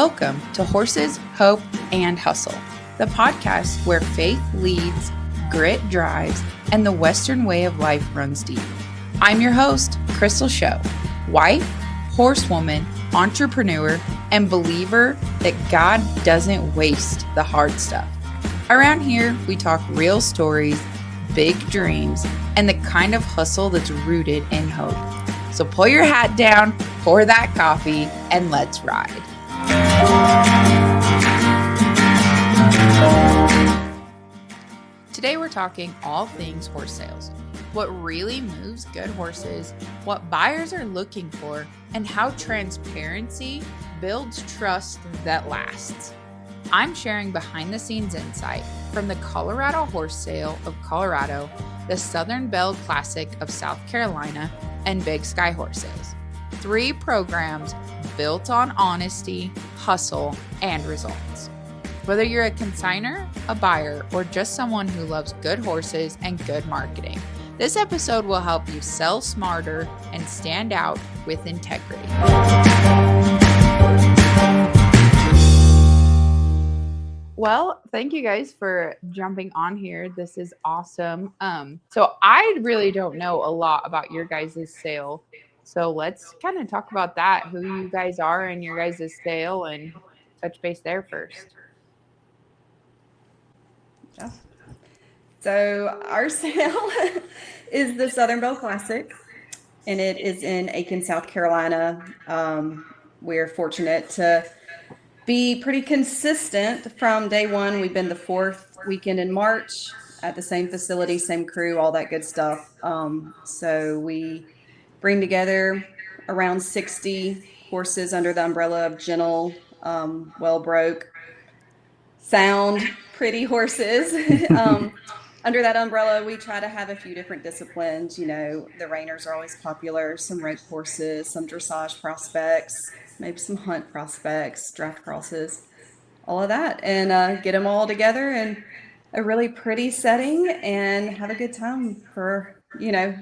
Welcome to Horses, Hope, and Hustle, the podcast where faith leads, grit drives, and the Western way of life runs deep. I'm your host, Crystal Show, wife, horsewoman, entrepreneur, and believer that God doesn't waste the hard stuff. Around here, we talk real stories, big dreams, and the kind of hustle that's rooted in hope. So pull your hat down, pour that coffee, and let's ride. Today we're talking all things horse sales. What really moves good horses, what buyers are looking for, and how transparency builds trust that lasts. I'm sharing behind the scenes insight from the Colorado Horse Sale of Colorado, the Southern Belle Classic of South Carolina, and Big Sky Horse Sales. 3 programs built on honesty, hustle, and results. Whether you're a consignor, a buyer, or just someone who loves good horses and good marketing, this episode will help you sell smarter and stand out with integrity. Well, thank you guys for jumping on here. This is awesome. So I really don't know a lot about your guys' sale. So let's kind of talk about that, who you guys are in your guys' sale, and touch base there first. Yeah. So our sale is the Southern Belle Classic, and it is in Aiken, South Carolina. We're fortunate to be pretty consistent from day one. We've been the 4th weekend in March at the same facility, same crew, all that good stuff. So we bring together around 60 horses under the umbrella of gentle, well broke, sound, pretty horses. Under that umbrella, we try to have a few different disciplines. You know, the reiners are always popular, some rope horses, some dressage prospects, maybe some hunt prospects, draft crosses, all of that, and get them all together in a really pretty setting and have a good time for,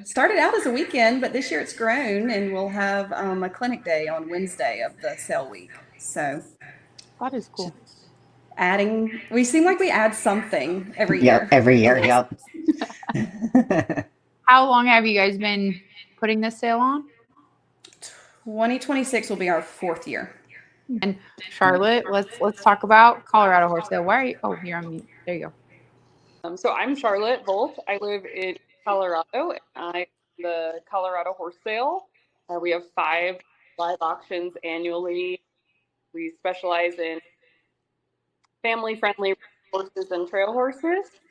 started out as a weekend, but this year it's grown, and we'll have a clinic day on Wednesday of the sale week. So That is cool. We seem like we add something every year. Every year, yep. How long have you guys been putting this sale on? 2026 will be our 4th year. And Charlotte, let's talk about Colorado Horse Sale. Why are you? Oh, you're on mute. There you go. So I'm Charlotte Wolf. I live in Colorado, and I'm the Colorado Horse Sale. We have 5 live auctions annually. We specialize in family-friendly horses and trail horses.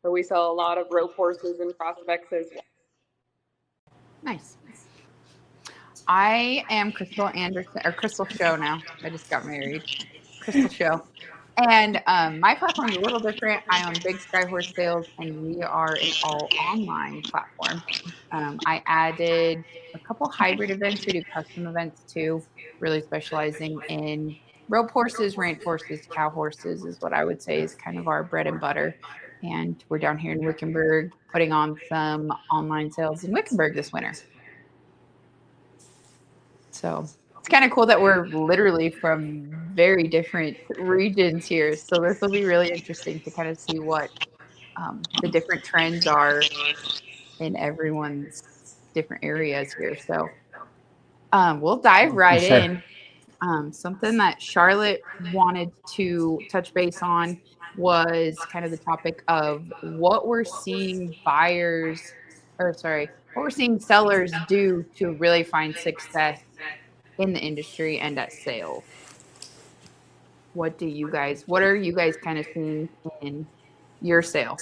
So we sell a lot of rope horses and prospects as well. Nice. I am Crystal Anderson, or Crystal Show now. I just got married. Crystal Show. And my platform is a little different. I own Big Sky Horse Sales, and we are an all online platform. I added a couple hybrid events. We do custom events too, really specializing in rope horses, ranch horses, cow horses is what I would say is kind of our bread and butter. And we're down here in Wickenburg putting on some online sales in Wickenburg this winter. So it's kind of cool that we're literally from very different regions here. So this will be really interesting to kind of see what the different trends are in everyone's different areas here. So we'll dive right in. Something that Charlotte wanted to touch base on was kind of the topic of what we're seeing what we're seeing sellers do to really find success in the industry and at sale. What are you guys kind of seeing in your sale?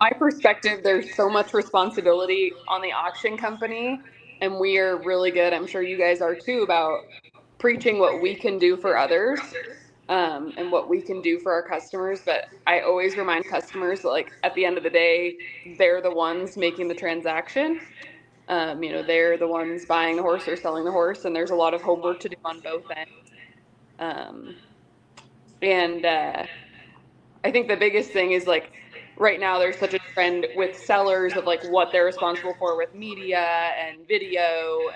My perspective, there's so much responsibility on the auction company, and we are really good, I'm sure you guys are too, about preaching what we can do for others and what we can do for our customers. But I always remind customers that, like, at the end of the day, they're the ones making the transaction. They're the ones buying the horse or selling the horse, and there's a lot of homework to do on both ends. I think the biggest thing is, like, right now there's such a trend with sellers of like what they're responsible for with media and video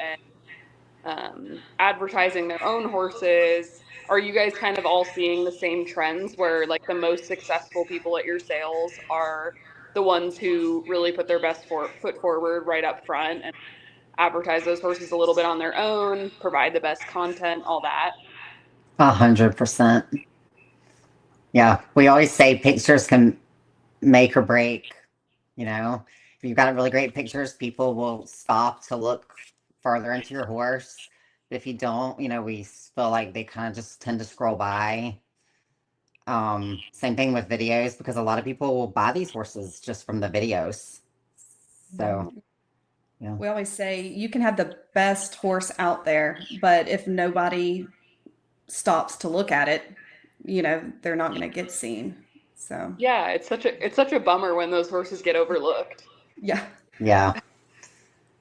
and advertising their own horses. Are you guys kind of all seeing the same trends where like the most successful people at your sales are the ones who really put their best foot forward right up front and advertise those horses a little bit on their own, provide the best content, all that? 100%. Yeah, we always say pictures can make or break. You know, if you've got really great pictures, people will stop to look further into your horse. If you don't, we feel like they kind of just tend to scroll by. Same thing with videos because a lot of people will buy these horses just from the videos. So, yeah. We always say you can have the best horse out there, but if nobody stops to look at it, they're not going to get seen. So yeah, it's such a bummer when those horses get overlooked. Yeah.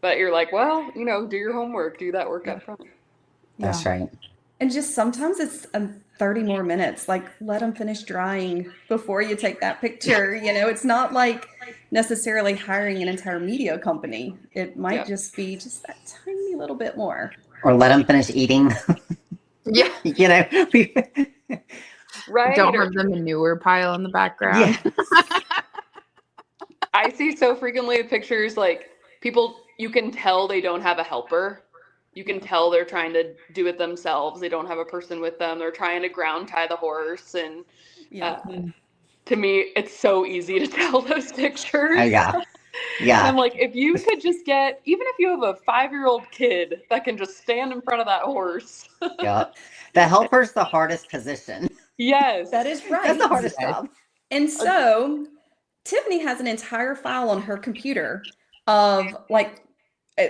But you're like, well, do your homework, do that work up front. That's right. And just sometimes it's 30 more minutes. Like, let them finish drying before you take that picture. It's not like necessarily hiring an entire media company. It might just be just that tiny little bit more. Or let them finish eating. Yeah. Right. Don't have the manure pile in the background. Yeah. I see so frequently with pictures, like people, you can tell they don't have a helper. You can tell they're trying to do it themselves. They don't have a person with them. They're trying to ground tie the horse. And to me, it's so easy to tell those pictures. Oh, yeah. Yeah. And I'm like, if you could just get, even if you have a 5-year-old kid that can just stand in front of that horse. Yeah. The helper's the hardest position. Yes. That is right. That's the hardest job. And so Tiffany has an entire file on her computer of like,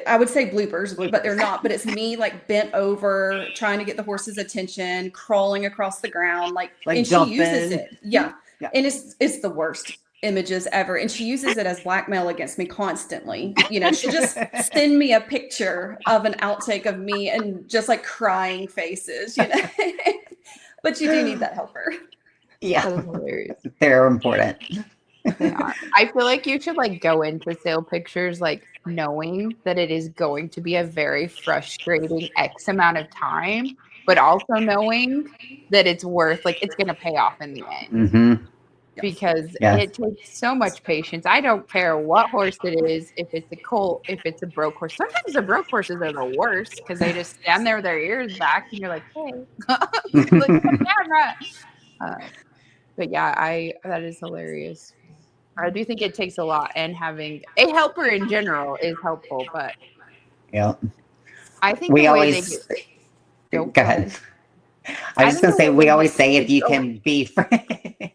I would say bloopers, but they're not. But it's me like bent over, trying to get the horse's attention, crawling across the ground, like and jumping. She uses it. Yeah. And it's the worst images ever. And she uses it as blackmail against me constantly. She'll just send me a picture of an outtake of me and just like crying faces, But you do need that helper. Yeah. That is hilarious. They're important. They are. I feel like you should like go into sale pictures like knowing that it is going to be a very frustrating X amount of time, but also knowing that it's worth it's going to pay off in the end. Mm-hmm. Because it takes so much patience. I don't care what horse it is, if it's a colt, if it's a broke horse. Sometimes the broke horses are the worst because they just stand there with their ears back and you're like, hey, look at the camera. But yeah, that is hilarious. I do think it takes a lot, and having a helper in general is helpful, but I think we the way always they go ahead. I was just gonna say we always say if you can be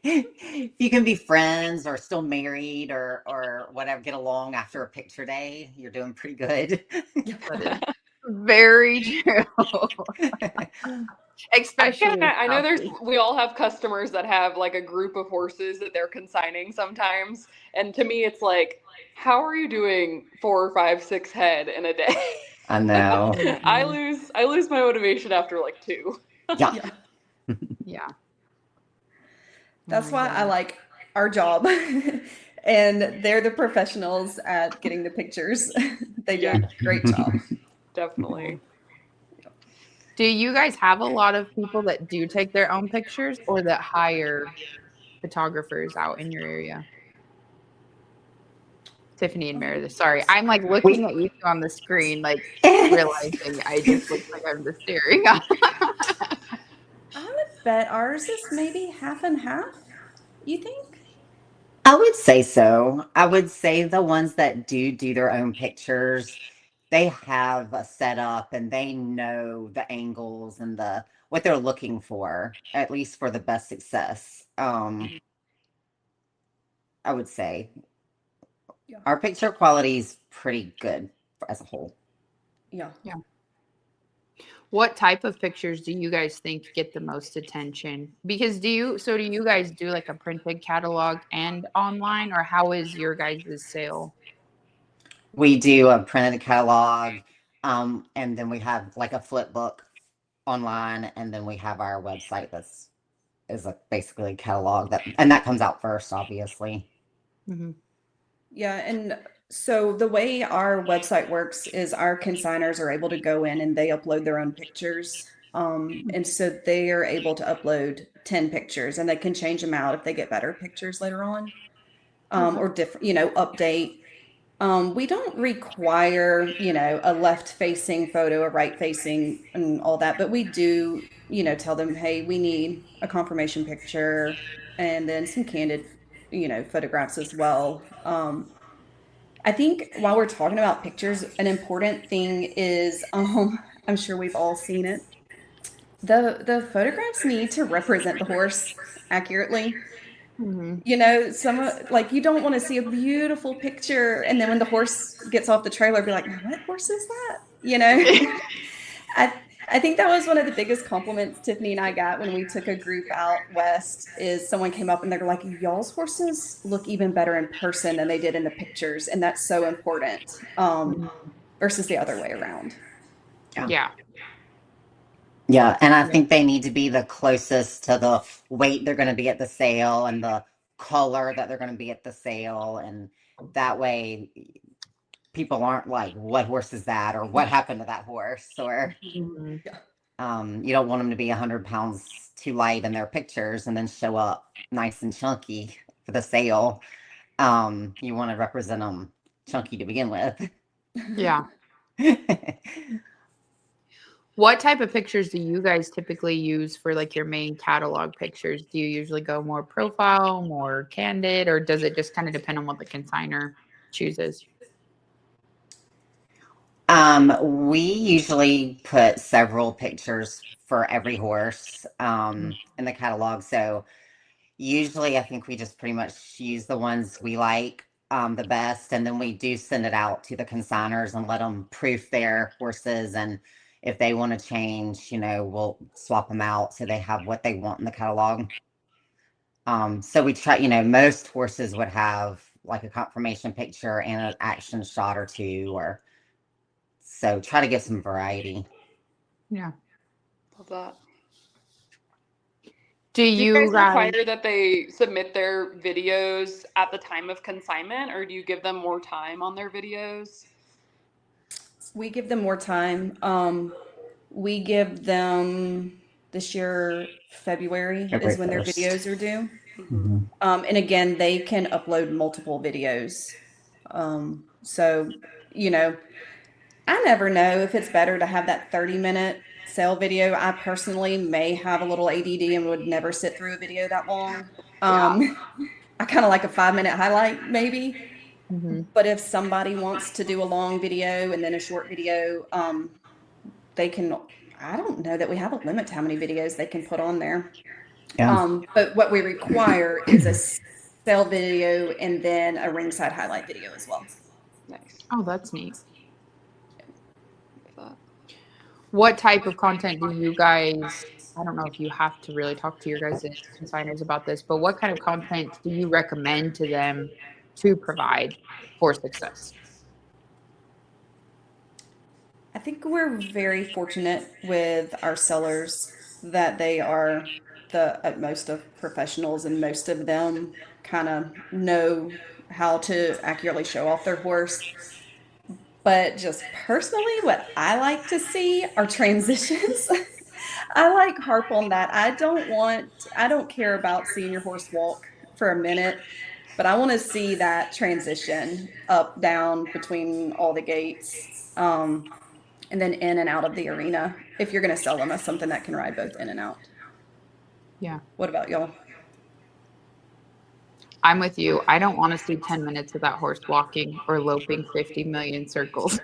if you can be friends or still married or whatever, get along after a picture day, you're doing pretty good. Very true. Especially I know we all have customers that have like a group of horses that they're consigning sometimes, and to me it's like, how are you doing 4 or 5, 6 head in a day? I know. I lose my motivation after like 2. Yeah. That's why I like our job. And they're the professionals at getting the pictures. They do a great job. Definitely. Do you guys have a lot of people that do take their own pictures or that hire photographers out in your area? Tiffany and Meredith. Sorry, I'm like looking at you on the screen, like realizing I just look like I'm just staring. I would bet ours is maybe half and half. You think? I would say so. I would say the ones that do their own pictures, they have a setup and they know the angles and what they're looking for, at least for the best success. I would say our picture quality is pretty good as a whole. Yeah. What type of pictures do you guys think get the most attention? Because do you guys do like a printed catalog and online, or how is your guys' sale? We do a printed catalog, and then we have like a flip book online, and then we have our website is basically a catalog that comes out first, obviously. Mm-hmm. Yeah, and so the way our website works is our consignors are able to go in and they upload their own pictures. And so they are able to upload 10 pictures and they can change them out if they get better pictures later on, or different, update. We don't require, a left facing photo, a right facing, and all that, but we do, tell them, hey, we need a confirmation picture and then some candid, photographs as well. I think while we're talking about pictures, an important thing is, I'm sure we've all seen it. The photographs need to represent the horse accurately. Mm-hmm. Like you don't want to see a beautiful picture and then when the horse gets off the trailer, be like, now what horse is that? I I think that was one of the biggest compliments Tiffany and I got when we took a group out west is someone came up and they're like, y'all's horses look even better in person than they did in the pictures. And that's so important, versus the other way around. Yeah. Yeah, and I think they need to be the closest to the weight they're going to be at the sale and the color that they're going to be at the sale. And that way people aren't like, what horse is that? Or what happened to that horse? Or Mm-hmm. you don't want them to be 100 pounds too light in their pictures and then show up nice and chunky for the sale. You want to represent them chunky to begin with. Yeah. What type of pictures do you guys typically use for like your main catalog pictures? Do you usually go more profile, more candid, or does it just kind of depend on what the consignor chooses? We usually put several pictures for every horse in the catalog. So usually I think we just pretty much use the ones we like the best, and then we do send it out to the consignors and let them proof their horses. And if they want to change, we'll swap them out so they have what they want in the catalog. So we try, most horses would have like a confirmation picture and an action shot or two, or so try to give some variety. Yeah. Love that. Do Do you you guys guys require that they submit their videos at the time of consignment, or do you give them more time on their videos? We give them more time. We give them this year, February is February when their 1st. videos are due. Mm-hmm. And again, they can upload multiple videos. So, I never know if it's better to have that 30-minute sale video. I personally may have a little ADD and would never sit through a video that long. Yeah. I kind of like a 5-minute highlight, maybe. Mhm. But if somebody wants to do a long video and then a short video, they can. I don't know that we have a limit to how many videos they can put on there. Yeah. But what we require is a sale video and then a ringside highlight video as well. Nice. Oh, that's neat. Love that. What type of content do you guys, I don't know if you have to really talk to your guys' consignors about this, but what kind of content do you recommend to them to provide for success? I think we're very fortunate with our sellers that they are the utmost of professionals, and most of them kind of know how to accurately show off their horse. But just personally, what I like to see are transitions. I like harp on that. I don't care about seeing your horse walk for a minute, but I want to see that transition up, down between all the gates. And then in and out of the arena if you're going to sell them as something that can ride both in and out. Yeah. What about y'all? I'm with you. I don't want to see 10 minutes of that horse walking or loping 50 million circles.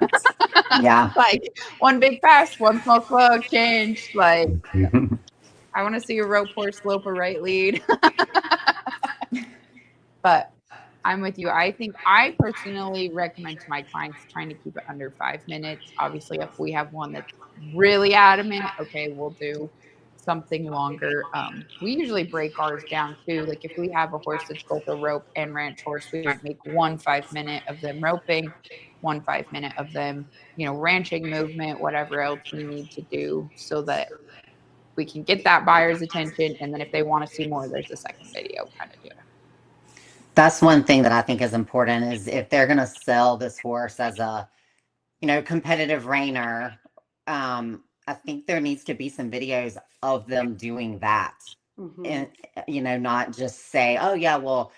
Yeah. Like one big pass, one small slow change. Like I want to see a rope horse lope a right lead. But I'm with you. I think I personally recommend to my clients trying to keep it under 5 minutes. Obviously, if we have one that's really adamant, okay, we'll do something longer. We usually break ours down too. Like if we have a horse that's both a rope and ranch horse, we might make 1 5 minute of them roping, 1 5 minute of them, ranching movement, whatever else we need to do so that we can get that buyer's attention. And then if they want to see more, there's a second video kind of deal. That's one thing that I think is important is if they're going to sell this horse as a, competitive reiner, I think there needs to be some videos of them doing that. Mm-hmm. And, not just say, oh, yeah, well,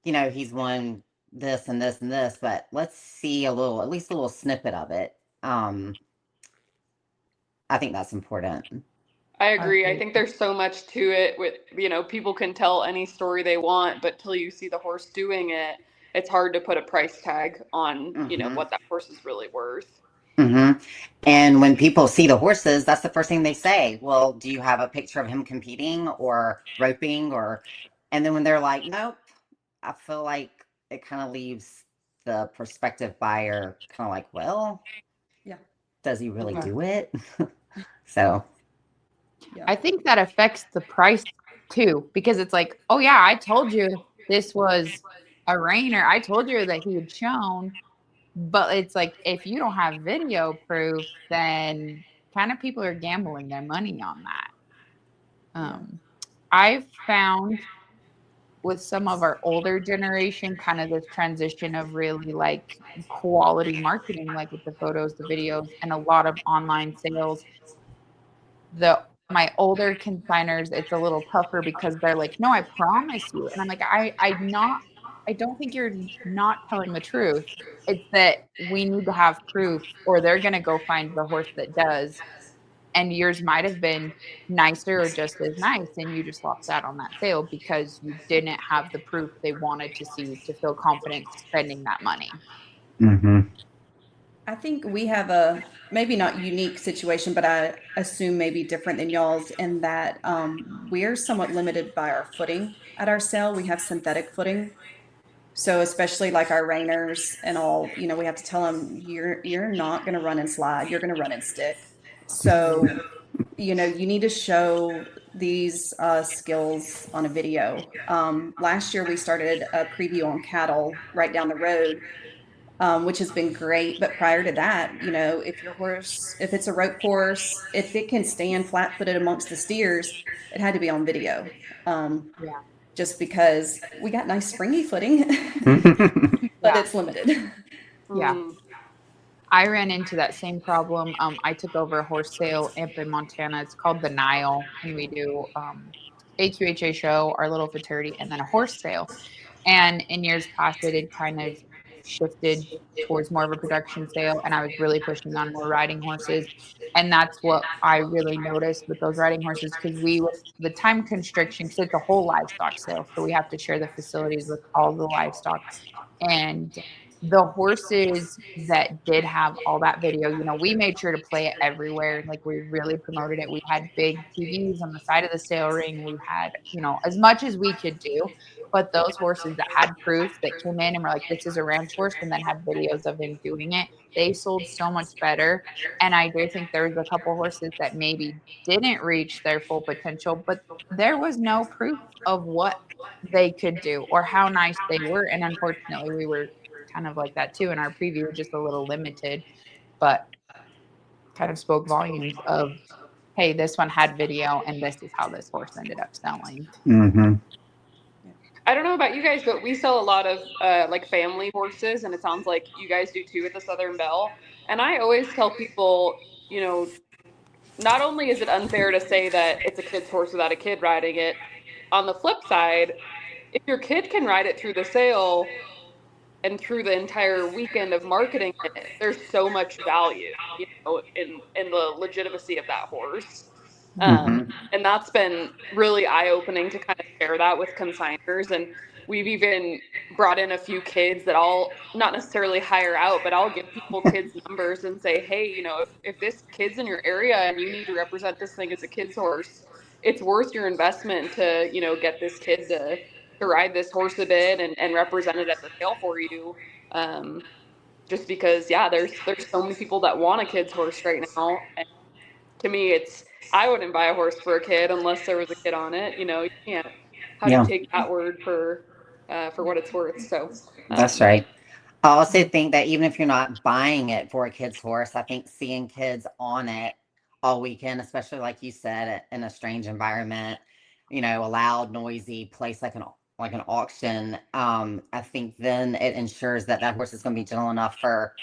he's won this and this and this, but let's see at least a little snippet of it. I think that's important. I I agree. I agree. think there's so much to it with, people can tell any story they want, but till you see the horse doing it, it's hard to put a price tag on, Hmm. what that horse is really worth. Hmm. And when people see the horses, that's the first thing they say. Well, do you have a picture of him competing or roping and then when they're like, nope, I feel like it kind of leaves the prospective buyer kind of like, well, Yeah. does he really Yeah. do it? So, Yeah. I think that affects the price too, because it's like, oh yeah, I told you this was a rainer. I told you that he had shown, but it's like if you don't have video proof, then kind of people are gambling their money on that. Yeah. I've found with some of our older generation, kind of this transition of really like quality marketing, like with the photos, the videos, and a lot of online sales. My older consignors, it's a little tougher because they're like, no, I promise you. And I'm like, I don't think you're not telling the truth. It's that we need to have proof or they're gonna go find the horse that does. And yours might have been nicer or just as nice, and you just lost out on that sale because you didn't have the proof they wanted to see to feel confident spending that money. hmm. I think we have a maybe not unique situation, but I assume maybe different than y'all's in that we're somewhat limited by our footing at our sale. We have synthetic footing. So especially like our reiners and all, we have to tell them you're not going to run and slide. You're going to run and stick. Mhm. So, you need to show these skills on a video. Last year we started a preview on cattle right down the road, which has been great. But prior to that, if it's a rope horse, if it can stand flat footed amongst the steers, it had to be on video. Um, Yeah. just because we got nice springy footing, but Yeah. it's limited. Yeah. Mm. I ran into that same problem. I took over a horse sale up in Montana. It's called the Nile, and we do AQHA show, our little fraternity, and then a horse sale. And in years past, it had kind of shifted towards more of a production sale, and I was really pushing on more riding horses. And that's what I really noticed with those riding horses because with the time constriction, because it's a whole livestock sale, so we have to share the facilities with all the livestock. And the horses that did have all that video, we made sure to play it everywhere. Like we really promoted it. We had big TVs on the side of the sale ring. We had, as much as we could do. But those horses that had proof that came in and were like, this is a ranch horse, and then had videos of him doing it, they sold so much better. And I do think there was a couple horses that maybe didn't reach their full potential, but there was no proof of what they could do or how nice they were. And unfortunately, we were kind of like that too in our preview, just a little limited, but kind of spoke volumes of, hey, this one had video and this is how this horse ended up selling. Hmm. I don't know about you guys, but we sell a lot of like family horses, and it sounds like you guys do too at the Southern Belle. And I always tell people, not only is it unfair to say that it's a kid's horse without a kid riding it, on the flip side, if your kid can ride it through the sale and through the entire weekend of marketing it, there's so much value, in the legitimacy of that horse. Hmm. And that's been really eye opening to kind of share that with consignors. And we've even brought in a few kids that I'll not necessarily hire out, but I'll give people kids' numbers and say, hey, if this kid's in your area and you need to represent this thing as a kid's horse, it's worth your investment to, get this kid to ride this horse a bit and represent it at the sale for you. Um, just because, yeah, there's so many people that want a kid's horse right now. And to me, I wouldn't buy a horse for a kid unless there was a kid on it. You can't. How do you Yeah, take that word for what it's worth? So, that's um, right. I also think that even if you're not buying it for a kid's horse, I think seeing kids on it all weekend, especially like you said, in a strange environment, a loud, noisy place like an like an auction, I think then it ensures that that horse is going to be gentle enough for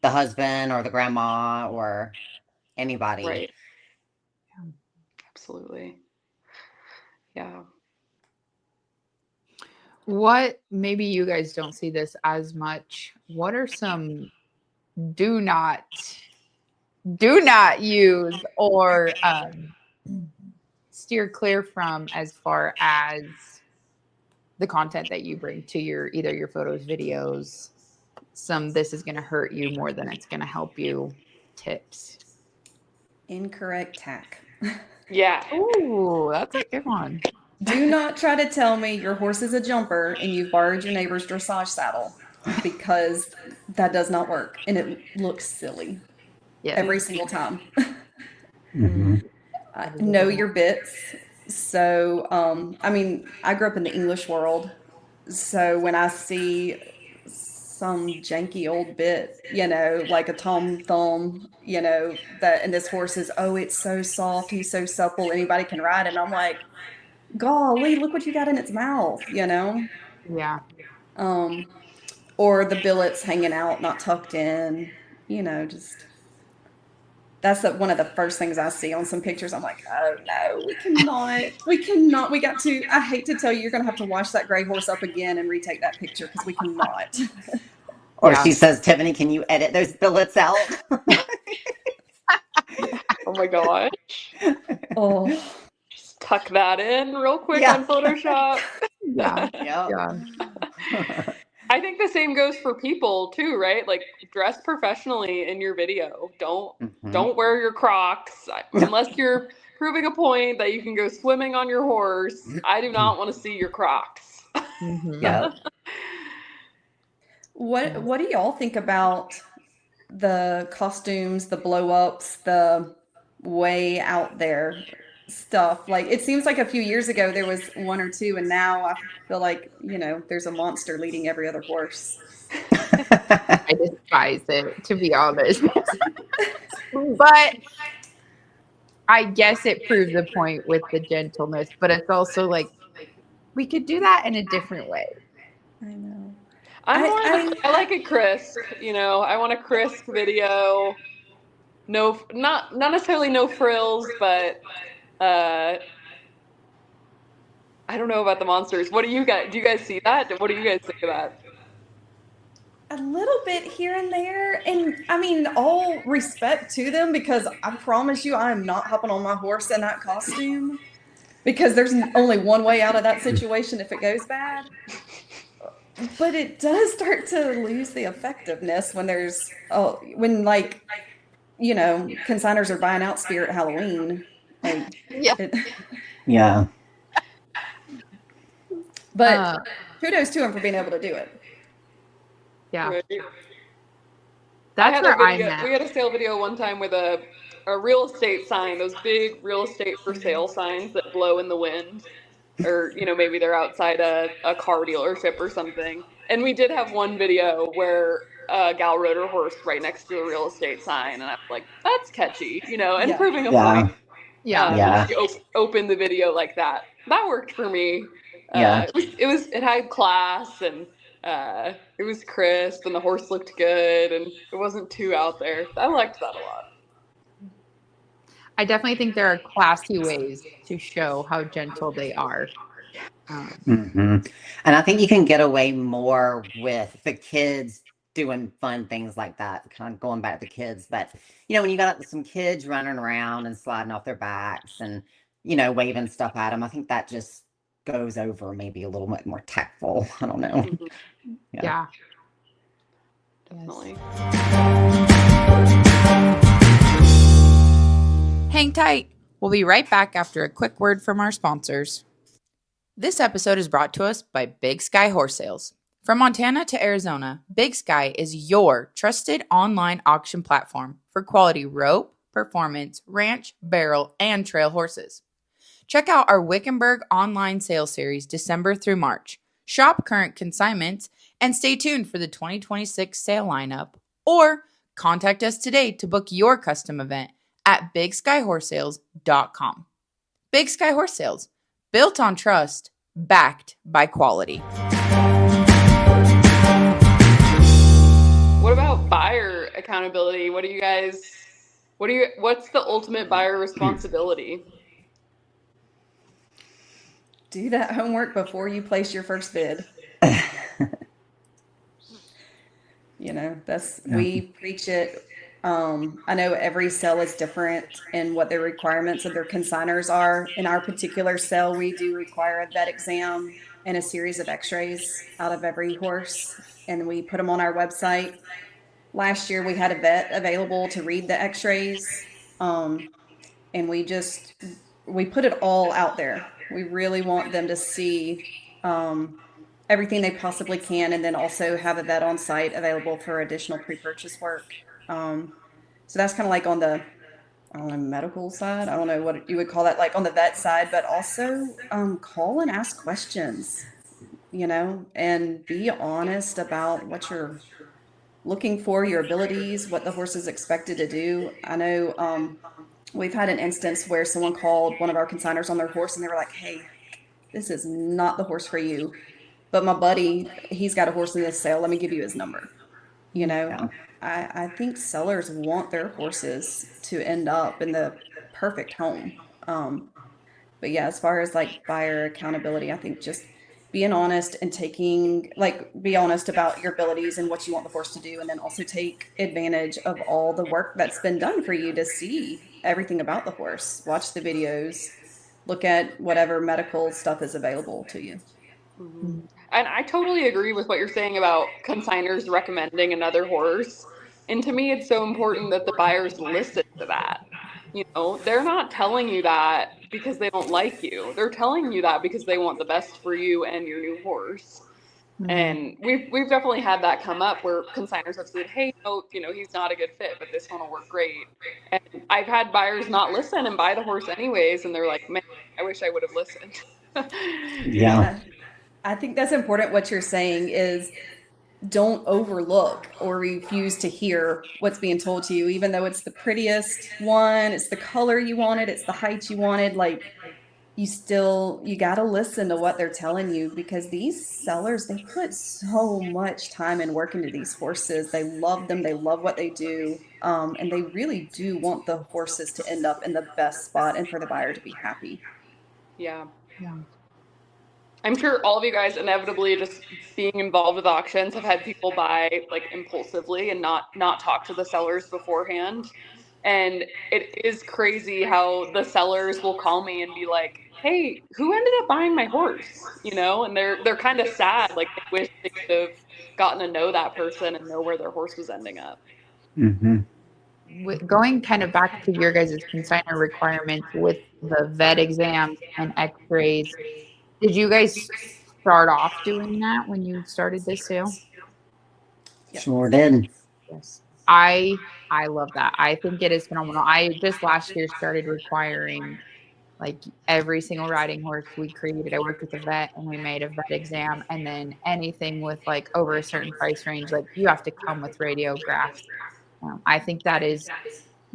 the husband or the grandma or anybody. Right. Absolutely. Yeah. What, maybe you guys don't see this as much. What are some do not use or steer clear from as far as the content that you bring to your either your photos, videos, some this is going to hurt you more than it's going to help you tips? Incorrect tack. Yeah. Ooh, that's a good one. Do not try to tell me your horse is a jumper and you've borrowed your neighbor's dressage saddle, because that does not work and it looks silly every single time. Mm-hmm. Know your bits. So, I mean, I grew up in the English world. So when I see some janky old bit, like a Tom Thumb, that, and this horse is, oh, it's so soft, he's so supple, anybody can ride it. And I'm like, golly, look what you got in its mouth, Yeah. Or the billets hanging out, not tucked in, just that's one of the first things I see on some pictures. I'm like, oh no, we cannot. I hate to tell you, you're going to have to wash that gray horse up again and retake that picture because we cannot. Or Yeah. she says, Tiffany, can you edit those billets out? Oh my gosh. Oh, Just tuck that in real quick Yeah. on Photoshop. Yeah. Yep. Yeah. I think the same goes for people too, right? Like, dress professionally in your video. Mhm. Don't wear your Crocs unless you're proving a point that you can go swimming on your horse. I do not want to see your Crocs. Mhm. Yeah. what do y'all think about the costumes, the blow ups, the way out there stuff? Like, it seems like a few years ago there was one or two, and now I feel like there's a monster leading every other horse. I despise it, to be honest. But I guess it proved the point with the gentleness, but it's also like we could do that in a different way. I know. I'm more I like it crisp, I want a crisp video. No, not necessarily no frills, but I don't know about the monsters. What do you guys see that? What do you guys think of that? A little bit here and there, and I mean, all respect to them, because I promise you I am not hopping on my horse in that costume, because there's only one way out of that situation if it goes bad. But it does start to lose the effectiveness when consignors are buying out Spirit Halloween. Like, Yeah. Yeah. But kudos to him for being able to do it. Yeah. Right. That's where I'm at. We had a sale video one time with a real estate sign, those big real estate for sale signs that blow in the wind, or maybe they're outside a car dealership or something. And we did have one video where a gal rode her horse right next to a real estate sign, and I was like, that's catchy, and proving a point. Yeah. She opened the video like that. That worked for me. Yeah. It had class, and it was crisp, and the horse looked good, and it wasn't too out there. I liked that a lot. I definitely think there are classy ways to show how gentle they are. And I think you can get away more with the kids doing fun things like that, kind of going back to kids. But, when you got some kids running around and sliding off their backs and, waving stuff at them, I think that just goes over maybe a little bit more tactful. I don't know. Mm-hmm. Yeah. Definitely. Hang tight. We'll be right back after a quick word from our sponsors. This episode is brought to us by Big Sky Horse Sales. From Montana to Arizona, Big Sky is your trusted online auction platform for quality rope, performance, ranch, barrel, and trail horses. Check out our Wickenburg online sales series December through March. Shop current consignments and stay tuned for the 2026 sale lineup, or contact us today to book your custom event at bigskyhorsesales.com. Big Sky Horse Sales, built on trust, backed by quality. What about buyer accountability? What's the ultimate buyer responsibility? Do that homework before you place your first bid. We preach it. I know every cell is different in what their requirements of their consignors are. In our particular cell, we do require a vet exam and a series of x-rays out of every horse, and we put them on our website. Last year, we had a vet available to read the x-rays, and we put it all out there. We really want them to see everything they possibly can, and then also have a vet on site available for additional pre-purchase work. So that's kind of like on the, I don't know, medical side. I don't know what you would call that, like on the vet side, but also call and ask questions, and be honest about what you're looking for, your abilities, what the horse is expected to do. I know we've had an instance where someone called one of our consignors on their horse and they were like, hey, this is not the horse for you, but my buddy, he's got a horse in this sale. Let me give you his number. I think sellers want their horses to end up in the perfect home. But yeah, as far as like buyer accountability, I think just being honest and be honest about your abilities and what you want the horse to do. And then also take advantage of all the work that's been done for you to see everything about the horse. Watch the videos, look at whatever medical stuff is available to you. Mm-hmm. And I totally agree with what you're saying about consignors recommending another horse. And to me, it's so important that the buyers listen to that. They're not telling you that because they don't like you. They're telling you that because they want the best for you and your new horse. Mm-hmm. And we've definitely had that come up where consignors have said, hey, he's not a good fit, but this one will work great. And I've had buyers not listen and buy the horse anyways. And they're like, man, I wish I would have listened. Yeah. I think that's important. What you're saying is don't overlook or refuse to hear what's being told to you, even though it's the prettiest one, it's the color you wanted, it's the height you wanted. Like you got to listen to what they're telling you, because these sellers, they put so much time and work into these horses. They love them. They love what they do. And they really do want the horses to end up in the best spot and for the buyer to be happy. Yeah. I'm sure all of you guys inevitably, just being involved with auctions, have had people buy like impulsively and not talk to the sellers beforehand. And it is crazy how the sellers will call me and be like, hey, who ended up buying my horse? And they're kind of sad. Like they wish they could have gotten to know that person and know where their horse was ending up. Mm-hmm. Going kind of back to your guys' consignor requirements with the vet exams and x-rays, did you guys start off doing that when you started this sale? Yep. Sure did. Yes. I love that. I think it is phenomenal. I just last year started requiring like every single riding horse we created. I worked with a vet and we made a vet exam, and then anything with like over a certain price range, like you have to come with radiographs. I think that is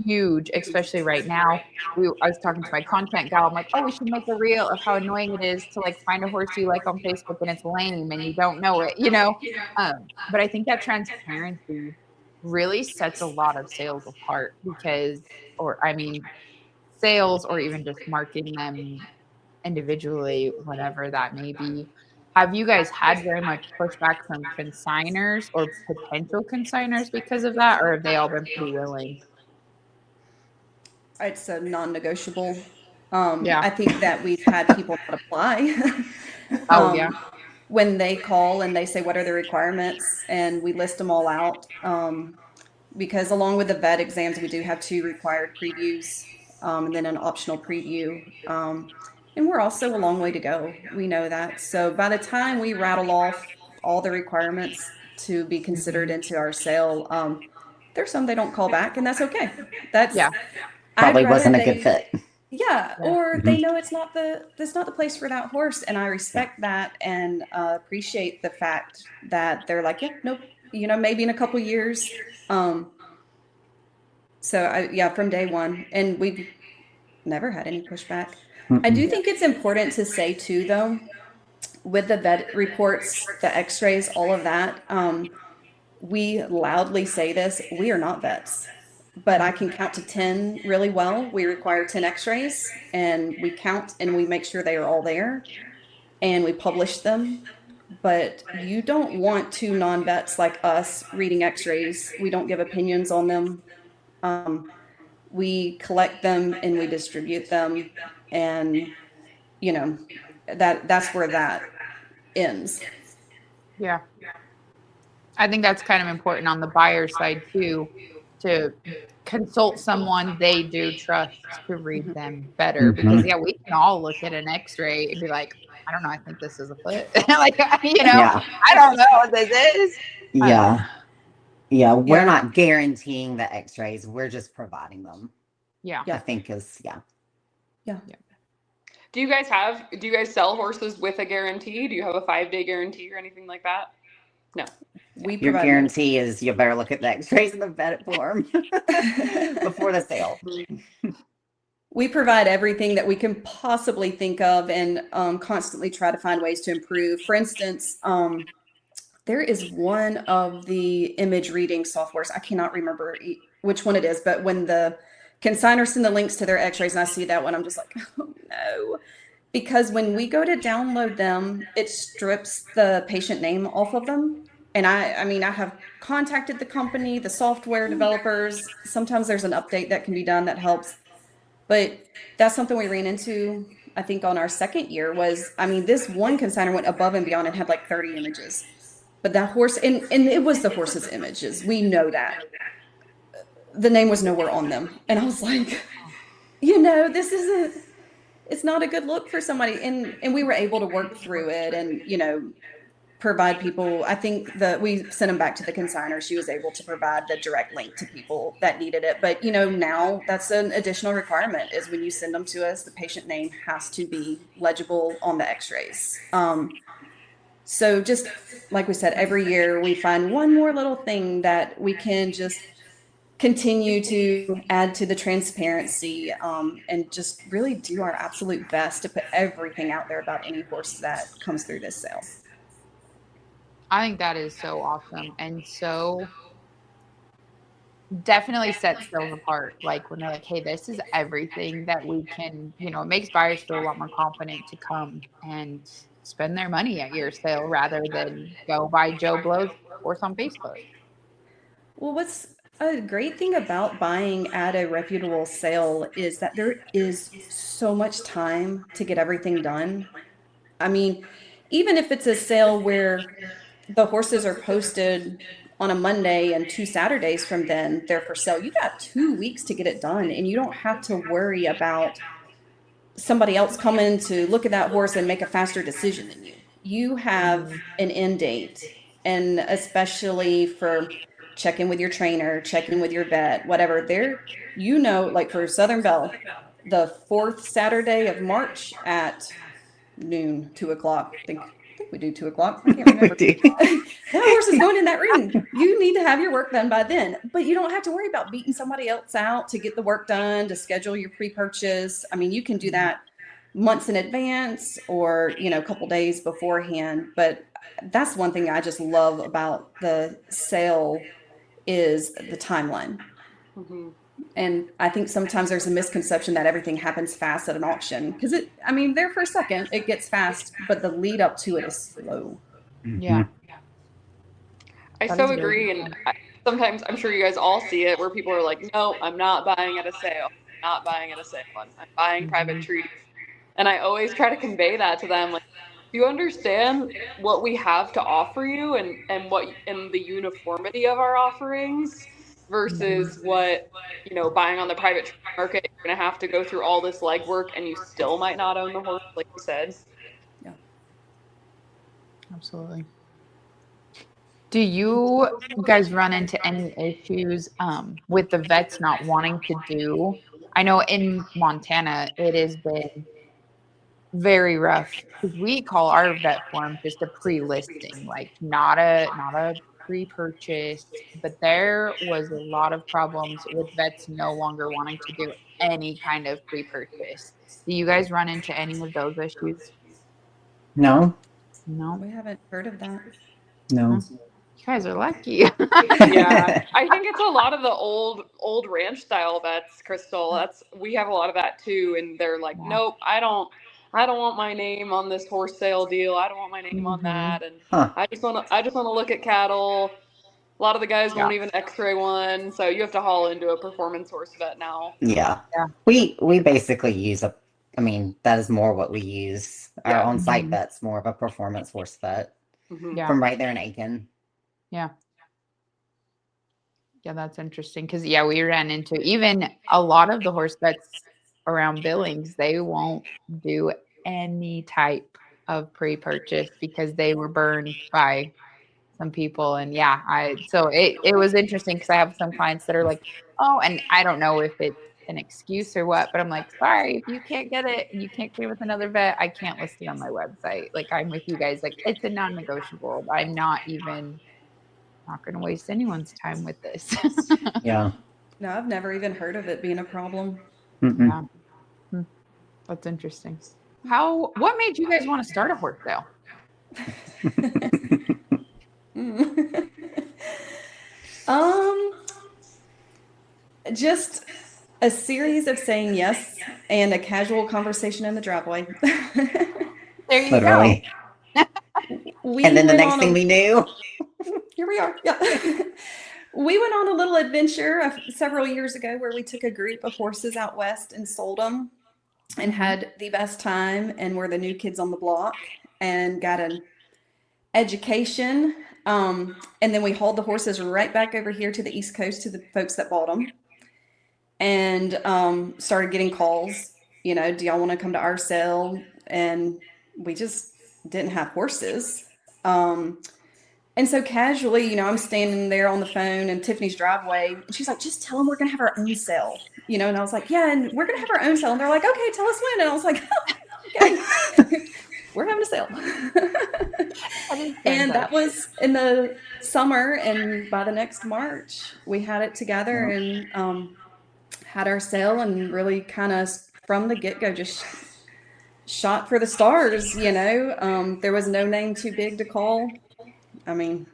huge, especially right now. I was talking to my content gal. I'm like, oh, we should make a reel of how annoying it is to like find a horse you like on Facebook and it's lame and you don't know it, But I think that transparency really sets a lot of sales apart sales or even just marketing them individually, whatever that may be. Have you guys had very much pushback from consignors or potential consignors because of that, or have they all been pretty willing? It's a non-negotiable. Yeah. I think that we've had people not apply. Yeah. When they call and they say, what are the requirements? And we list them all out. Because along with the vet exams, we do have 2 required previews, and then an optional preview. And we're also a long way to go. We know that. So by the time we rattle off all the requirements to be considered into our sale, there's some they don't call back, and that's okay. That's probably wasn't a good fit. Yeah, or they know it's not the place for that horse, and I respect that and appreciate the fact that they're like, yeah, nope, maybe in a couple years. From day one, and we've never had any pushback. I do think it's important to say too, though, with the vet reports, the x-rays, all of that, we loudly say this, we are not vets, but I can count to 10 really well. We require 10 x-rays, and we count and we make sure they are all there, and we publish them. But you don't want two non-vets like us reading x-rays. We don't give opinions on them. We collect them and we distribute them, and you know, that's where that ends. Yeah. I think that's kind of important on the buyer side too, to consult someone they do trust to read them better. Because yeah, we can all look at an x-ray and be like, I don't know, I think this is a foot. Like, Yeah. I don't know what this is. Yeah. Yeah. We're Yeah. not guaranteeing the x-rays. We're just providing them. Yeah. I think is, yeah. Do you guys sell horses with a guarantee? Do you have a 5-day guarantee or anything like that? No. We Your provide guarantee is you better look at the x-rays in the vet form before the sale. We provide everything that we can possibly think of, and constantly try to find ways to improve. For instance, there is one of the image reading softwares, I cannot remember which one it is, but when the consignors send the links to their x-rays and I see that one, I'm just like, oh no. Because when we go to download them, it strips the patient name off of them. And I mean, I have contacted the company, the software developers. Sometimes there's an update that can be done that helps. But that's something we ran into, I think, on our second year was, I mean, this one consignor went above and beyond and had like 30 images. But that horse, and it was the horse's images. We know that. The name was nowhere on them. And I was like, this isn't, it's not a good look for somebody. And we were able to work through it and, provide people. I think that we sent them back to the consignor. She was able to provide the direct link to people that needed it. But, now that's an additional requirement is when you send them to us, the patient name has to be legible on the x-rays. So just like we said, every year we find one more little thing that we can just continue to add to the transparency, and just really do our absolute best to put everything out there about any horse that comes through this sale. I think that is so awesome and so definitely sets those apart. Like when they're like, hey, this is everything that we can, it makes buyers feel a lot more confident to come and spend their money at your sale rather than go buy Joe Blow's horse on Facebook. Well, what's a great thing about buying at a reputable sale is that there is so much time to get everything done. I mean, even if it's a sale where the horses are posted on a Monday and 2 Saturdays from then they're for sale, you got 2 weeks to get it done, and you don't have to worry about somebody else coming to look at that horse and make a faster decision than you. You have an end date, and especially for checking with your trainer, checking with your vet, whatever. There, like for Southern Belle, the 4th Saturday of March at noon, 2 o'clock. I think we do 2 o'clock. I can't remember. That horse is going in that ring. You need to have your work done by then, but you don't have to worry about beating somebody else out to get the work done, to schedule your pre-purchase. I mean, you can do that months in advance or, a couple days beforehand. But that's one thing I just love about the sale is the timeline. Mm-hmm. And I think sometimes there's a misconception that everything happens fast at an auction because there for a second it gets fast, but the lead up to it is slow. Yeah. I so agree. And sometimes I'm sure you guys all see it where people are like, no, I'm not buying at a sale. I'm not buying at a sale. I'm buying private treaties. And I always try to convey that to them. Like, do you understand what we have to offer you and the uniformity of our offerings versus what, buying on the private market, you're going to have to go through all this legwork and you still might not own the horse, like you said. Yeah. Absolutely. Do you guys run into any issues with the vets not wanting to do? I know in Montana, it has been very rough because we call our vet form just a pre-listing, like not a pre-purchase, but there was a lot of problems with vets no longer wanting to do any kind of pre-purchase. Do you guys run into any of those issues? No. No, We haven't heard of that. No. you guys are lucky. Yeah, I think it's a lot of the old ranch style vets, Crystal. We have a lot of that too, and they're like, Yeah. nope, I don't want my name on this horse sale deal. I don't want my name on that, and Huh. I just want to look at cattle. A lot of the guys Yeah. won't even X-ray one, so you have to haul into a performance horse vet now. Yeah. Yeah. We basically use I mean, that is more what we use. Our Yeah. on-site Mhm. vet's more of a performance horse vet Mhm. Yeah. from right there in Aiken. Yeah. Yeah, that's interesting because we ran into even a lot of the horse vets around Billings. They won't do any type of pre-purchase because they were burned by some people. And so it was interesting because I have some clients that are like, oh, and I don't know if it's an excuse or what, but I'm like, sorry, if you can't get it and you can't clear with another vet, I can't list it on my website. Like I'm with you guys. Like it's a non-negotiable. I'm not going to waste anyone's time with this. Yeah. No, I've never even heard of it being a problem. Mm-mm. Yeah. Hmm. That's interesting. What made you guys want to start a horse sale? um, just a series of saying yes and a casual conversation in the driveway. There you Literally. We And then the went next on thing we knew, here we are. Yeah. We went on a little adventure several years ago where we took a group of horses out west and sold them and had the best time and were the new kids on the block and got an education. And then we hauled the horses right back over here to the East Coast to the folks that bought them and started getting calls, do y'all want to come to our sale? And we just didn't have horses. And so casually, I'm standing there on the phone in Tiffany's driveway, and she's like, just tell them we're going to have our own sale, and I was like, yeah, and we're going to have our own sale. And they're like, okay, tell us when. And I was like, okay, we're having a sale. And that was in the summer. And by the next March, we had it together and had our sale and really kind of from the get-go just shot for the stars, there was no name too big to call. I mean,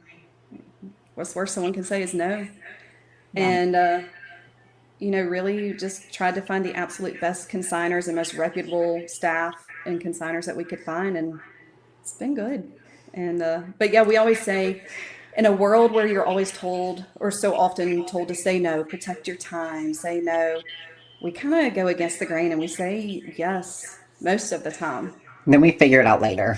what's worse someone can say is no. Yeah. And, really just tried to find the absolute best consignors and most reputable staff and consignors that we could find. And it's been good. And, but yeah, we always say in a world where you're always told or so often told to say no, protect your time, say no, we kind of go against the grain and we say yes most of the time. then we figure it out later.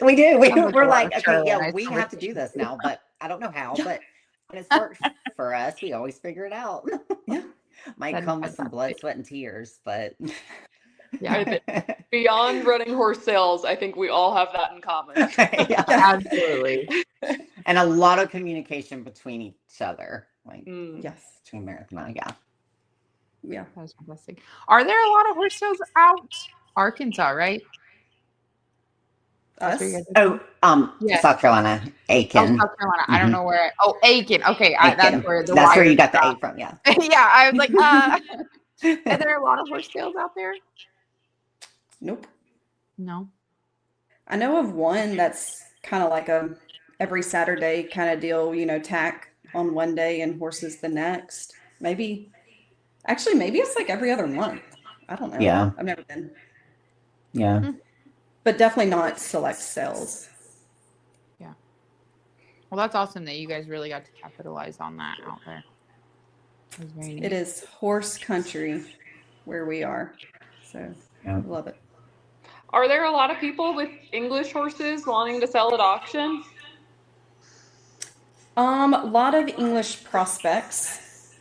We do. We're like, okay, Charlie, yeah, nice we have to do this now, but I don't know how. But when it's worked for us, we always figure it out. Yeah. Might That's come with some blood, fantastic. sweat, and tears, but Yeah, Beyond running horse sales, I think we all have that in common. yeah. absolutely. And a lot of communication between each other, like Yes. between America and I, yeah. Yeah. That was fantastic. Are there a lot of horse sales out Arkansas, right? That's where you Us? guys are from? Oh, South Carolina, Oh, Aiken. South Carolina. I don't know where. Oh, Aiken. Okay, that's Aiken. where the That's where wire you got the dropped. A from, yeah. Yeah, I was like, are there a lot of horse sales out there? Nope. No. I know of one that's kind of like a every Saturday kind of deal, tack on one day and horses the next. Maybe it's like every other month. I don't know. Yeah. I've never been. Yeah. But definitely not select sales. Yeah. Well, that's awesome that you guys really got to capitalize on that out there. It was very neat. It is horse country where we are. So Yeah. I love it. Are there a lot of people with English horses wanting to sell at auction? A lot of English prospects.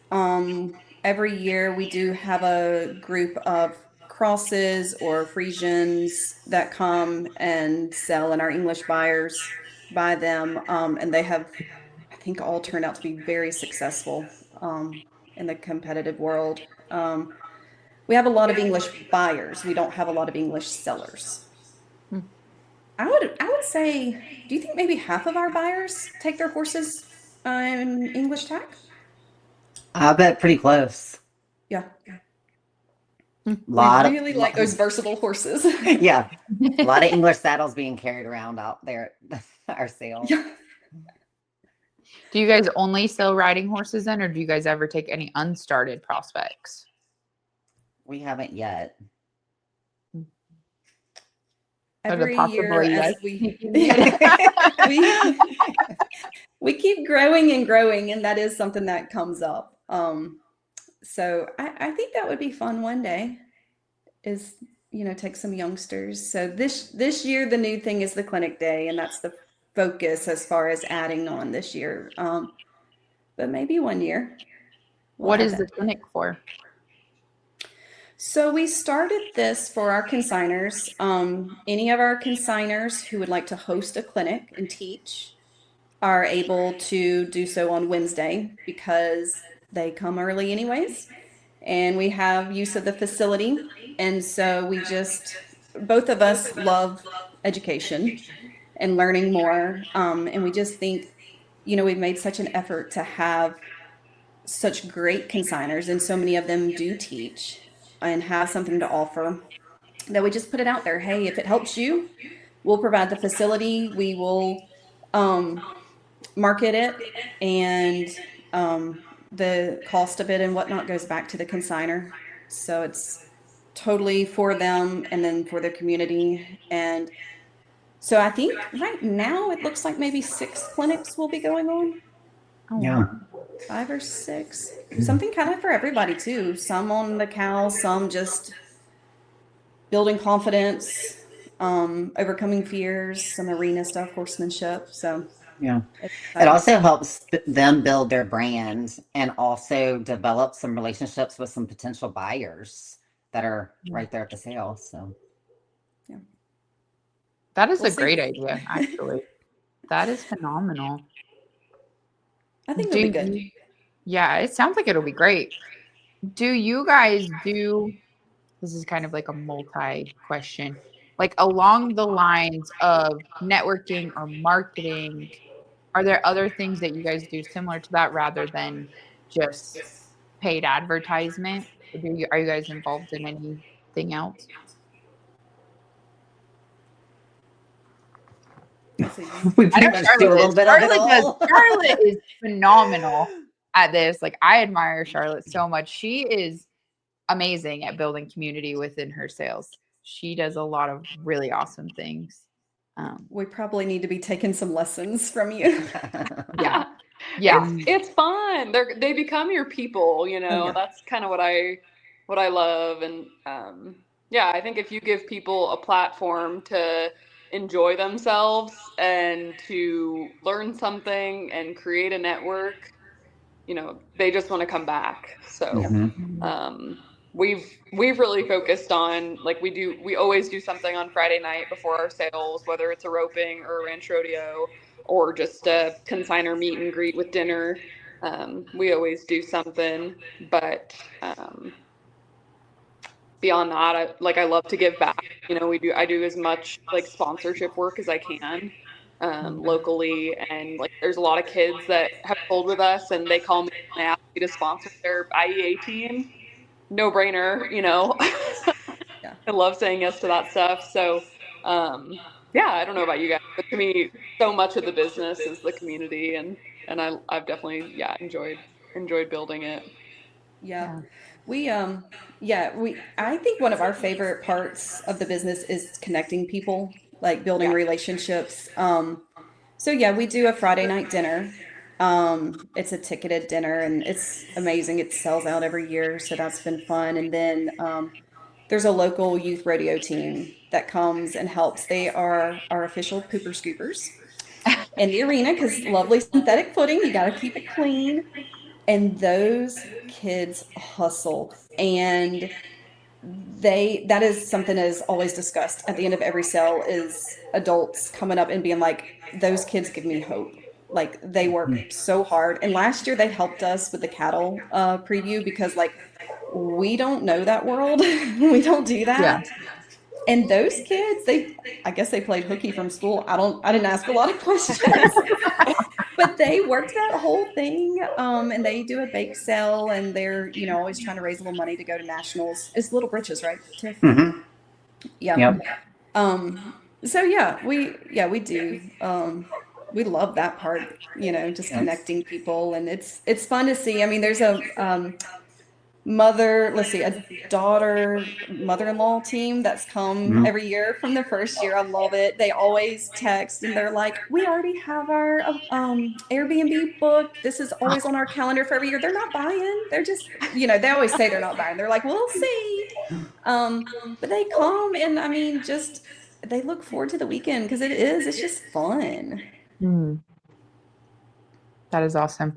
Every year we do have a group of crosses or Friesians that come and sell, and our English buyers buy them. And they have, I think, all turned out to be very successful in the competitive world. We have a lot of English buyers. We don't have a lot of English sellers. I would say, do you think maybe half of our buyers take their horses in English tack? I bet pretty close. Yeah. Lot We really like those versatile horses. yeah, a lot of English saddles being carried around out there at our sale. Yeah. Do you guys only sell riding horses then, or do you guys ever take any unstarted prospects? We haven't yet. Every year possibly as yes. we keep growing and growing, and that is something that comes up. So I think that would be fun one day, is, take some youngsters. So this year the new thing is the clinic day, and that's the focus as far as adding on this year. But maybe one year. What is the clinic for? So we started this for our consignors. Any of our consignors who would like to host a clinic and teach are able to do so on Wednesday, because they come early anyways, and we have use of the facility. And so both of us love education and learning more. And we just think, we've made such an effort to have such great consignors, and so many of them do teach and have something to offer, that we just put it out there. Hey, if it helps you, we'll provide the facility. We will market it, and the cost of it and whatnot goes back to the consignor. So it's totally for them and then for the community. And so I think right now it looks like maybe 6 clinics will be going on. Oh, Yeah. 5 or 6. Something kind of for everybody too. Some on the cows, some just building confidence, overcoming fears, some arena stuff, horsemanship. So Yeah. It also helps them build their brand and also develop some relationships with some potential buyers that are right there at the sale. So, yeah. That is We'll a great see. idea, actually. That is phenomenal. I think it'll be good. Yeah, it sounds like it'll be great. Do you guys do, this is kind of like a multi question, like along the lines of networking or marketing, are there other things that you guys do similar to that rather than just paid advertisement? Are you guys involved in anything else? we I pretty know much do a Charlotte little is. bit of it all. Charlotte is phenomenal at this. Like, I admire Charlotte so much. She is amazing at building community within her sales. She does a lot of really awesome things. We probably need to be taking some lessons from you. Yeah. It's fun. They become your people, Yeah. That's kind of what I love. And I think if you give people a platform to enjoy themselves and to learn something and create a network, they just want to come back. So we've really focused on, like, we always do something on Friday night before our sales, whether it's a roping or a ranch rodeo or just a consignor meet and greet with dinner. We always do something, but beyond that, I love to give back. I do as much like sponsorship work as I can locally, and like there's a lot of kids that have pulled with us and they call me and they ask me to sponsor their IEA team. No brainer, Yeah. I love saying yes to that stuff. So I don't know about you guys, but to me, so much of the business is the community, and I've definitely enjoyed building it. Yeah. I think one of our favorite parts of the business is connecting people, like building relationships. So yeah, we do a Friday night dinner. It's a ticketed dinner, and it's amazing. It sells out every year, so that's been fun. And then there's a local youth rodeo team that comes and helps. They are our official pooper scoopers in the arena, because lovely synthetic footing, you got to keep it clean. And those kids hustle, and that is something that is always discussed at the end of every sale, is adults coming up and being like, those kids give me hope. Like, they work so hard. And last year they helped us with the cattle preview, because like, we don't know that world. We don't do that. Yeah. And those kids, I guess they played hooky from school. I didn't ask a lot of questions. But they worked that whole thing, and they do a bake sale, and they're, always trying to raise a little money to go to nationals. It's Little Britches, right, Tiff? Mm-hmm. Yeah. Yep. So we do. We love that part, just connecting people, and it's fun to see. I mean, there's a mother-in-law team that's come Mhm. every year from the first year. I love it. They always text and they're like, we already have our Airbnb booked. This is always on our calendar for every year. They're not buying. They're just, they always say they're not buying. They're like, we'll see. But they come, and I mean, just they look forward to the weekend because it's just fun. That is awesome.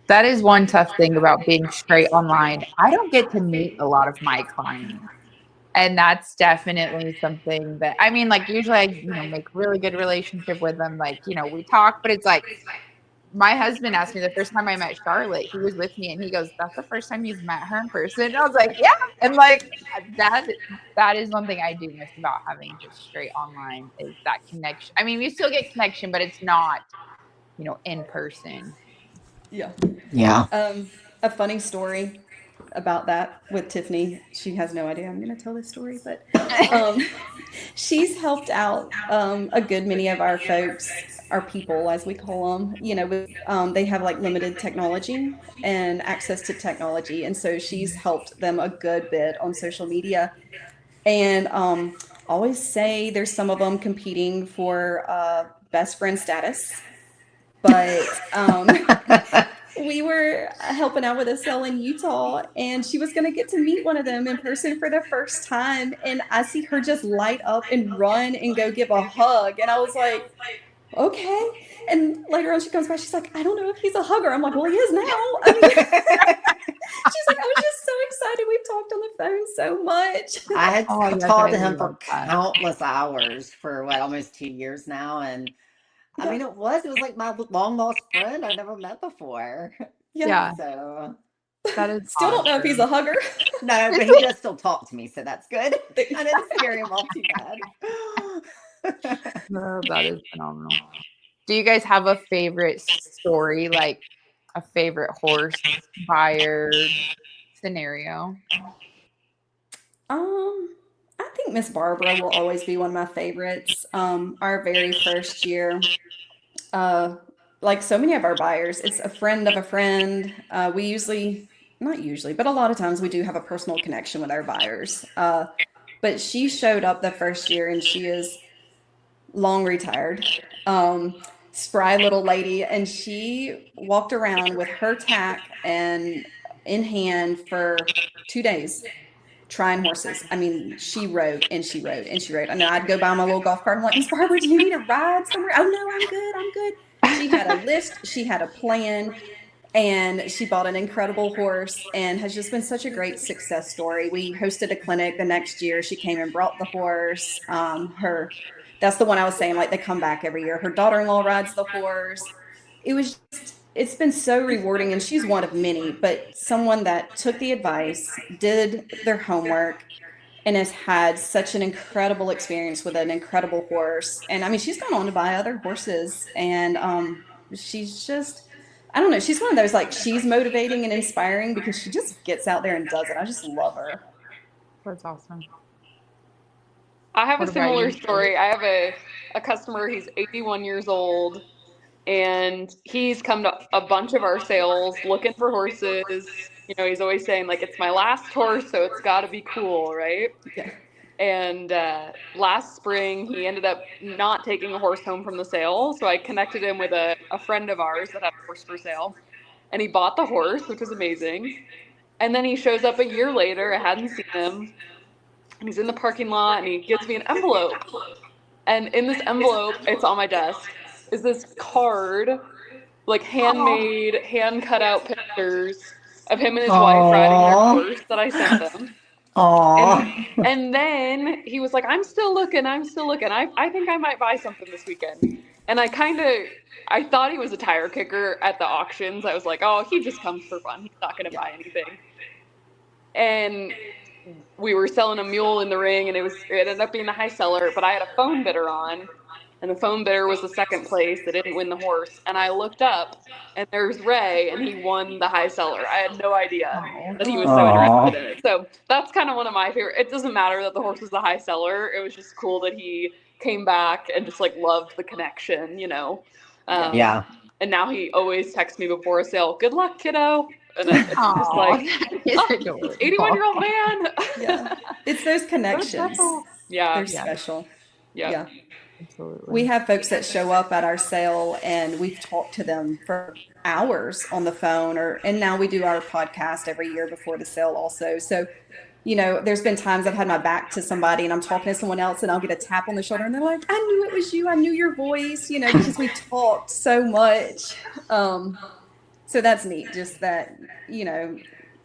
That is one tough thing about being straight online. I don't get to meet a lot of my clients. And that's definitely something that, I mean, like usually I, make really good relationship with them. Like, we talk, but it's like my husband asked me the first time I met Charlotte, he was with me and he goes, that's the first time you've met her in person. And I was like, yeah. And like that is one thing I do miss about having just straight online is that connection. I mean, we still get connection, but it's not, in person. Yeah. Yeah. A funny story about that with Tiffany. She has no idea I'm going to tell this story, but she's helped out a good many of our folks, our people, as we call them. With they have like limited technology and access to technology, and so she's helped them a good bit on social media. And always say there's some of them competing for best friend status, but we were helping out with a sale in Utah, and she was going to get to meet one of them in person for the first time. And I see her just light up and run and go give a hug. And I was like, okay. And later on, she comes back. She's like, I don't know if he's a hugger. I'm like, well, he is now. I mean, she's like, I was just so excited. We've talked on the phone so much. I had Oh, yes, talked I to him for love that. countless hours for almost 2 years now. And I mean, it was like my long lost friend I never met before. Yeah. So That is Still don't know if he's a hugger. no, but he does still talk to me, so that's good. I didn't scare him off too bad. Oh, that is phenomenal. Do you guys have a favorite story, like a favorite horse buyer scenario? I think Miss Barbara will always be one of my favorites. Our very first year, like so many of our buyers, it's a friend of a friend. We usually, not usually, but a lot of times we do have a personal connection with our buyers. But she showed up the first year, and she is long retired, spry little lady, and she walked around with her tack and in hand for 2 days trying horses. I mean, she rode and she rode and she rode. I know I'd go buy my little golf cart. I'm like, Miss Barbara, do you need a ride somewhere? Oh no, I'm good. I'm good. She had a list. She had a plan. And she bought an incredible horse and has just been such a great success story. We hosted a clinic the next year. She came and brought the horse. That's the one I was saying, like they come back every year. Her daughter-in-law rides the horse. It's been so rewarding, and she's one of many, but someone that took the advice, did their homework, and has had such an incredible experience with an incredible horse. And I mean, she's gone on to buy other horses, and she's just, I don't know, she's one of those, like, she's motivating and inspiring because she just gets out there and does it. I just love her. That's awesome. I have What a about similar you? story. I have a customer, he's 81 years old, and he's come to a bunch of our sales looking for horses. He's always saying, like, it's my last horse, so it's got to be cool, right? Yeah. And last spring, he ended up not taking a horse home from the sale, so I connected him with a friend of ours that had a horse for sale, and he bought the horse, which was amazing. And then he shows up a year later, I hadn't seen him, and he's in the parking lot, and he gives me an envelope. And in this envelope, it's on my desk, is this card, like handmade, hand cut out pictures of him and his wife riding their horse that I sent them. Aww. And then he was like, I'm still looking. I think I might buy something this weekend. And I thought he was a tire kicker at the auctions. I was like, oh, he just comes for fun. He's not going to buy anything. And we were selling a mule in the ring, and it ended up being a high seller, but I had a phone bidder on. and the phone bidder was the second place. They didn't win the horse. And I looked up, and there's Ray, and he won the high seller. I had no idea that he was so Aw. interested in it. So that's kind of one of my favorite. It doesn't matter that the horse was the high seller. It was just cool that he came back and just like loved the connection, you know. Yeah. And now he always texts me before a sale, "Good luck, kiddo." And it's just like, oh, 81-year-old man. Yeah. It's those connections. Yeah. They're special. Yeah. Absolutely. We have folks that show up at our sale and we've talked to them for hours on the phone and now we do our podcast every year before the sale also. So, you know, there's been times I've had my back to somebody and I'm talking to someone else and I'll get a tap on the shoulder and they're like, "I knew it was you. I knew your voice," you know, because we talked so much. So that's neat. Just that, you know,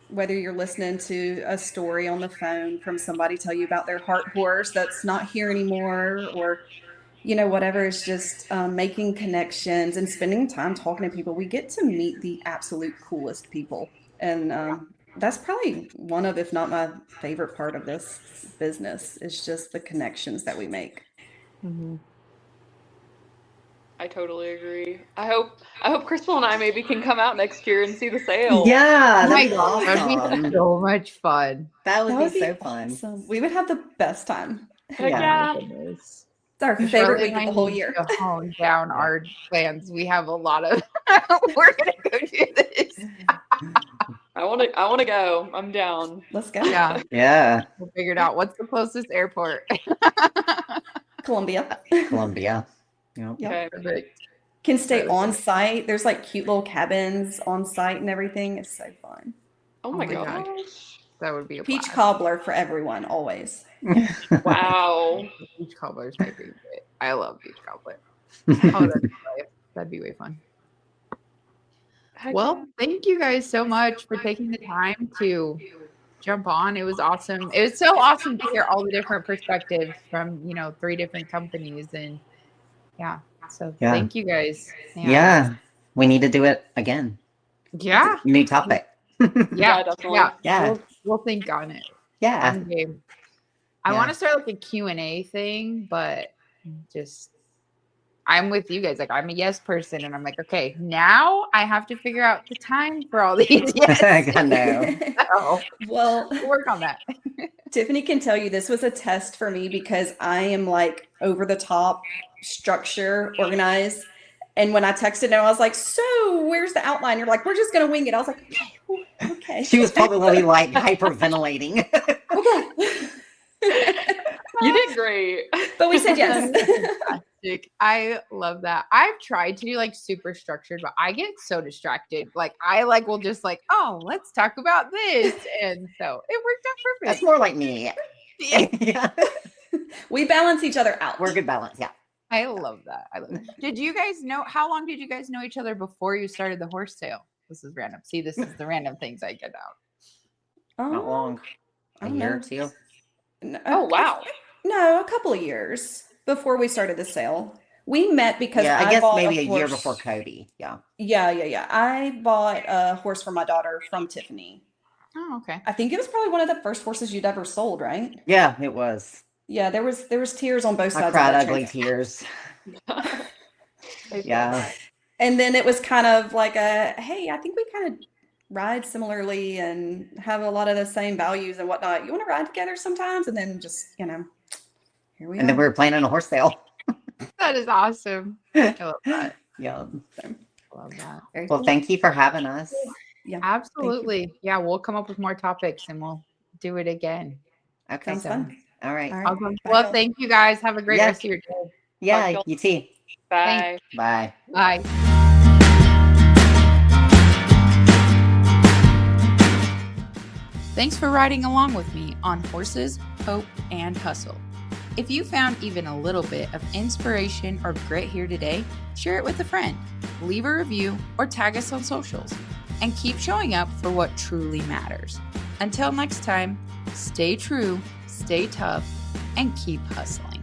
whether you're listening to a story on the phone from somebody tell you about their heart horse that's not here anymore, or, you know, whatever, it's just making connections and spending time talking to people. We get to meet the absolute coolest people. And that's probably one of, if not my favorite part of this business, is just the connections that we make. Mm-hmm. I totally agree. I hope Crystal and I maybe can come out next year and see the sale. Yeah, Oh my that'd be God, that'd be awesome. so much fun. That would That be so fun. awesome. We would have the best time. Heck Yeah. Oh my goodness. It's our favorite Charlotte week and I of the whole need year. to hone down our plans. We have a lot of. We're gonna go do this. I want to go. I'm down. Let's go. Yeah, Yeah. we'll figure it out. What's the closest airport? Columbia. Columbia. Yep. Yep. Okay. Perfect. Can stay on site. There's like cute little cabins on site and everything. It's so fun. Oh my my God. gosh. That would be a Peach blast. cobbler for everyone, always. Wow. Peach cobbler is my favorite. I love peach cobbler. Oh, that'd be way fun. Heck Well, thank you guys so much for taking the time to jump on. It was awesome. It was so awesome to hear all the different perspectives from, you know, 3 different companies. And yeah, so Yeah. thank you guys. Yeah. We need to do it again. Yeah. New topic. Yeah. definitely. Yeah. Yeah. We'll think on it. Yeah. I'm game. I Yeah. want to start like a Q&A thing, but just I'm with you guys. Like, I'm a yes person, and I'm like, okay, now I have to figure out the time for all these yes. I know. So Well, we'll work on that. Tiffany can tell you this was a test for me because I am like over the top, structure, organized. And when I texted her, I was like, "So where's the outline?" You're like, "We're just gonna wing it." I was like, "Okay." She was probably like hyperventilating. Okay. You did great. But we said yes. Fantastic. I love that. I've tried to do like super structured, but I get so distracted. Like I like will just like, oh, let's talk about this. And so it worked out That's perfect. more like me. Yeah. We balance each other out. We're good balance. Yeah. I love that. I love that. Did you guys know how long did you guys know each other before you started the horse sale? This is random. See, this is the random things I get out. Not long. I A don't year know. or two. No, Oh, wow. No, a couple of years before we started the sale. We met because Yeah, I I guess bought maybe a horse. year before Cody. Yeah. Yeah. I bought a horse for my daughter from Tiffany. Oh, okay. I think it was probably one of the first horses you'd ever sold, right? Yeah, it was. Yeah, there was tears on both I sides. cried of that ugly transaction. tears. Yeah. And then it was kind of like hey, I think we kind of ride similarly and have a lot of the same values and whatnot. You want to ride together sometimes? And then just, you know, here we And are. then we were planning a horse sale. That is awesome. I love that. Yeah. I love that. Very Well, cool. thank you for having us. Yeah, Absolutely. Yeah, we'll come up with more topics and we'll do it again. Okay. sounds fun. All right. All right. Awesome. Bye, Well, y'all. thank you guys. Have a great Yeah. rest of your day. Yeah, y'all. you too. Bye. Bye. Bye. Thanks for riding along with me on Horses, Hope, and Hustle. If you found even a little bit of inspiration or grit here today, share it with a friend, leave a review, or tag us on socials, and keep showing up for what truly matters. Until next time, stay true, stay tough, and keep hustling.